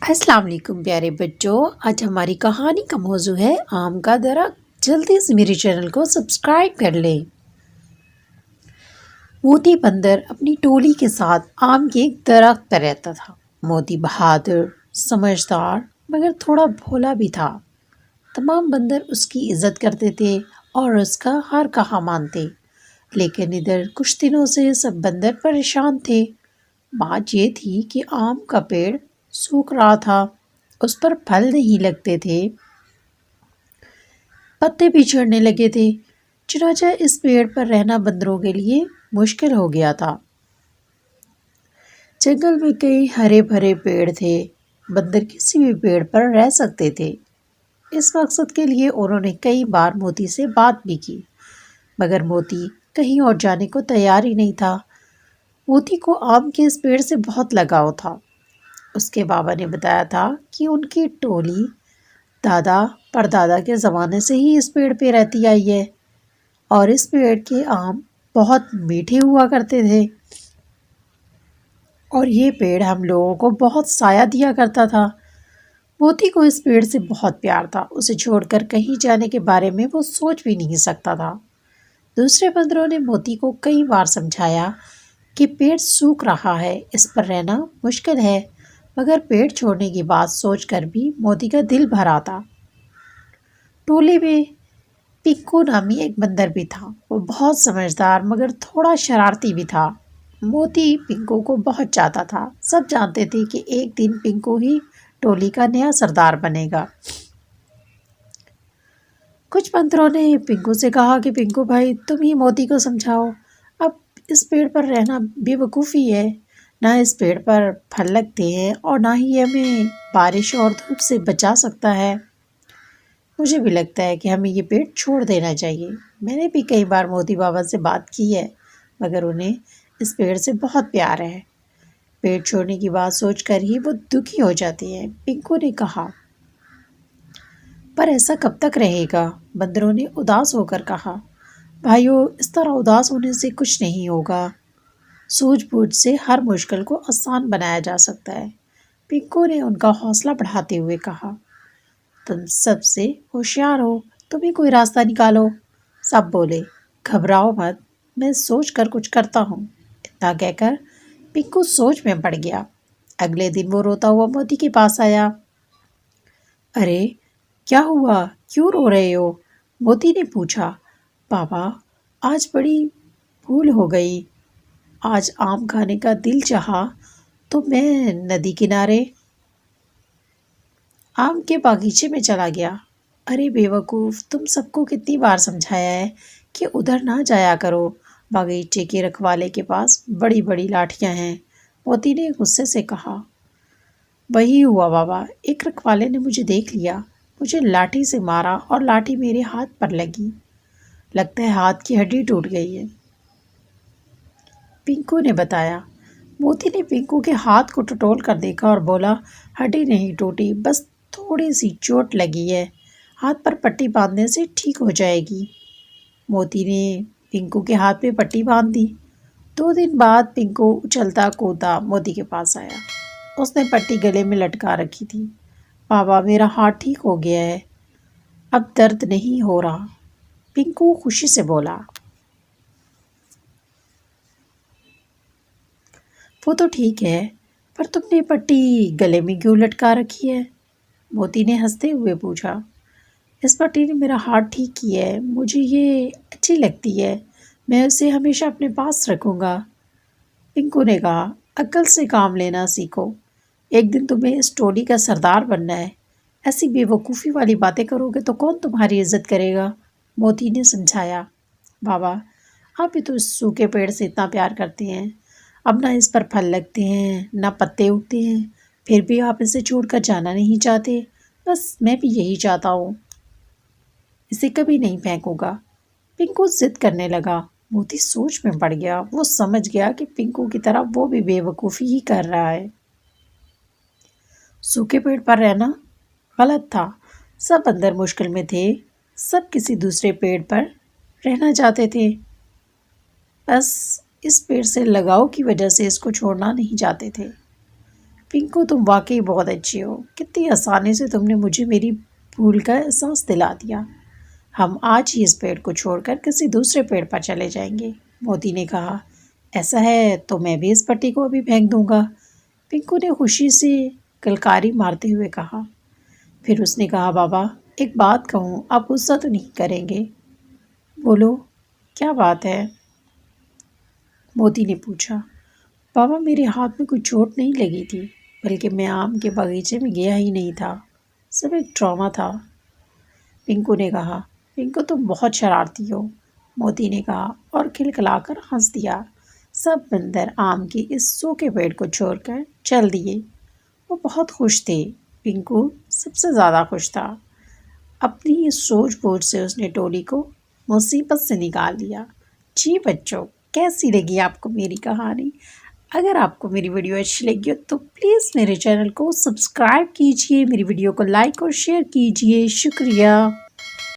السلام علیکم پیارے بچوں، آج ہماری کہانی کا موضوع ہے آم کا درخت۔ جلدی سے میرے چینل کو سبسکرائب کر لیں۔ موتی بندر اپنی ٹولی کے ساتھ آم کے ایک درخت پر رہتا تھا۔ موتی بہادر، سمجھدار مگر تھوڑا بھولا بھی تھا۔ تمام بندر اس کی عزت کرتے تھے اور اس کا ہر کہا مانتے، لیکن ادھر کچھ دنوں سے سب بندر پریشان تھے۔ بات یہ تھی کہ آم کا پیڑ سوکھ رہا تھا، اس پر پھل نہیں لگتے تھے، پتے بھی جھڑنے لگے تھے۔ چنانچہ اس پیڑ پر رہنا بندروں کے لیے مشکل ہو گیا تھا۔ جنگل میں کئی ہرے بھرے پیڑ تھے، بندر کسی بھی پیڑ پر رہ سکتے تھے۔ اس مقصد کے لیے انہوں نے کئی بار موتی سے بات بھی کی، مگر موتی کہیں اور جانے کو تیار ہی نہیں تھا۔ موتی کو آم کے اس پیڑ سے بہت لگاؤ تھا۔ اس کے بابا نے بتایا تھا کہ ان کی ٹولی دادا پردادا کے زمانے سے ہی اس پیڑ پہ رہتی آئی ہے اور اس پیڑ کے آم بہت میٹھے ہوا کرتے تھے اور یہ پیڑ ہم لوگوں کو بہت سایہ دیا کرتا تھا۔ موتی کو اس پیڑ سے بہت پیار تھا، اسے چھوڑ کر کہیں جانے کے بارے میں وہ سوچ بھی نہیں سکتا تھا۔ دوسرے بندروں نے موتی کو کئی بار سمجھایا کہ پیڑ سوکھ رہا ہے، اس پر رہنا مشکل ہے، مگر پیڑ چھوڑنے کی بات سوچ کر بھی موتی کا دل بھر آتا۔ ٹولے میں پنکو نامی ایک بندر بھی تھا، وہ بہت سمجھدار مگر تھوڑا شرارتی بھی تھا۔ موتی پنکو کو بہت چاہتا تھا، سب جانتے تھے کہ ایک دن پنکو ہی ٹولی کا نیا سردار بنے گا۔ کچھ بندروں نے پنکو سے کہا کہ پنکو بھائی تم ہی موتی کو سمجھاؤ، اب اس پیڑ پر رہنا بے وقوفی ہے، نہ اس پیڑ پر پھل لگتے ہیں اور نہ ہی ہمیں بارش اور دھوپ سے بچا سکتا ہے۔ مجھے بھی لگتا ہے کہ ہمیں یہ پیڑ چھوڑ دینا چاہیے۔ میں نے بھی کئی بار موتی بابا سے بات کی ہے، مگر انہیں اس پیڑ سے بہت پیار ہے۔ پیڑ چھوڑنے کی بات سوچ کر ہی وہ دکھی ہو جاتے ہیں۔ پنکو نے کہا، پر ایسا کب تک رہے گا؟ بندروں نے اداس ہو کر کہا، بھائیو اس طرح اداس ہونے سے کچھ نہیں ہوگا، سوجھ بوجھ سے ہر مشکل کو آسان بنایا جا سکتا ہے۔ پنکو نے ان کا حوصلہ بڑھاتے ہوئے کہا، تم سب سے ہوشیار ہو، تم ہی کوئی راستہ نکالو۔ سب بولے، گھبراؤ مت، میں سوچ کر کچھ کرتا ہوں۔ اتنا کہہ کر پنکو سوچ میں پڑ گیا۔ اگلے دن وہ روتا ہوا موتی کے پاس آیا۔ ارے کیا ہوا، کیوں رو رہے ہو؟ موتی نے پوچھا۔ بابا آج بڑی بھول ہو گئی، آج آم کھانے کا دل چاہا تو میں ندی کنارے آم کے باغیچے میں چلا گیا۔ ارے بے وقوف، تم سب کو کتنی بار سمجھایا ہے کہ ادھر نہ جایا کرو، باغیچے کے رکھوالے کے پاس بڑی بڑی لاٹھیاں ہیں۔ موتی نے غصے سے کہا، وہی ہوا بابا، ایک رکھوالے نے مجھے دیکھ لیا، مجھے لاٹھی سے مارا اور لاٹھی میرے ہاتھ پر لگی، لگتا ہے ہاتھ کی ہڈی ٹوٹ گئی ہے۔ پنکو نے بتایا۔ موتی نے پنکو کے ہاتھ کو ٹٹول کر دیکھا اور بولا، ہڈی نہیں ٹوٹی، بس تھوڑی سی چوٹ لگی ہے، ہاتھ پر پٹی باندھنے سے ٹھیک ہو جائے گی۔ موتی نے پنکو کے ہاتھ پہ پٹی باندھ دی۔ 2 دن بعد پنکو اچھلتا کودتا موتی کے پاس آیا۔ اس نے پٹی گلے میں لٹکا رکھی تھی۔ بابا میرا ہاتھ ٹھیک ہو گیا ہے، اب درد نہیں ہو رہا، پنکو خوشی سے بولا۔ وہ تو ٹھیک ہے، پر تم نے پٹی گلے میں کیوں لٹکا رکھی ہے؟ موتی نے ہنستے ہوئے پوچھا۔ اس پٹی نے میرا ہاتھ ٹھیک کیا ہے، مجھے یہ اچھی لگتی ہے، میں اسے ہمیشہ اپنے پاس رکھوں گا۔ پنکو نے کہا، عقل سے کام لینا سیکھو، ایک دن تمہیں اس ٹولی کا سردار بننا ہے، ایسی بے وقوفی والی باتیں کرو گے تو کون تمہاری عزت کرے گا؟ موتی نے سمجھایا۔ بابا آپ بھی تو اس سوکھے پیڑ سے اتنا پیار کرتے ہیں، اب نہ اس پر پھل لگتے ہیں نہ پتے اگتے ہیں، پھر بھی آپ اسے چھوڑ کر جانا نہیں چاہتے۔ بس میں بھی یہی چاہتا ہوں، اسے کبھی نہیں پھینکوں گا۔ پنکو ضد کرنے لگا۔ موتی سوچ میں پڑ گیا، وہ سمجھ گیا کہ پنکو کی طرح وہ بھی بے وقوفی ہی کر رہا ہے۔ سوکھے پیڑ پر رہنا غلط تھا، سب اندر مشکل میں تھے، سب کسی دوسرے پیڑ پر رہنا چاہتے تھے، بس اس پیڑ سے لگاؤ کی وجہ سے اس کو چھوڑنا نہیں چاہتے تھے۔ پنکو تم واقعی بہت اچھی ہو، کتنی آسانی سے تم نے مجھے میری بھول کا احساس دلا دیا۔ ہم آج ہی اس پیڑ کو چھوڑ کر کسی دوسرے پیڑ پر چلے جائیں گے۔ موتی نے کہا، ایسا ہے تو میں بھی اس پٹی کو ابھی پھینک دوں گا۔ پنکو نے خوشی سے کلکاری مارتے ہوئے کہا۔ پھر اس نے کہا، بابا ایک بات کہوں، آپ غصہ تو نہیں کریں گے؟ بولو، کیا بات ہے؟ موتی نے پوچھا۔ بابا میرے ہاتھ میں کوئی چوٹ نہیں لگی تھی، بلکہ میں آم کے باغیچے میں گیا ہی نہیں تھا، سب ایک ڈرامہ تھا۔ پنکو نے کہا، پنکو تم بہت شرارتی ہو۔ موتی نے کہا اور کھلکھلا کر ہنس دیا۔ سب بندر آم کے اس سوکھے پیڑ کو چھوڑ کر چل دیے۔ وہ بہت خوش تھے، پنکو سب سے زیادہ خوش تھا۔ اپنی اس سوجھ بوجھ سے اس نے ٹولی کو مصیبت سے نکال دیا۔ جی بچوں، کیسی لگی آپ کو میری کہانی؟ اگر آپ کو میری ویڈیو اچھی لگی ہو تو پلیز میرے چینل کو سبسکرائب کیجئے، میری ویڈیو کو لائک اور شیئر کیجئے۔ شکریہ۔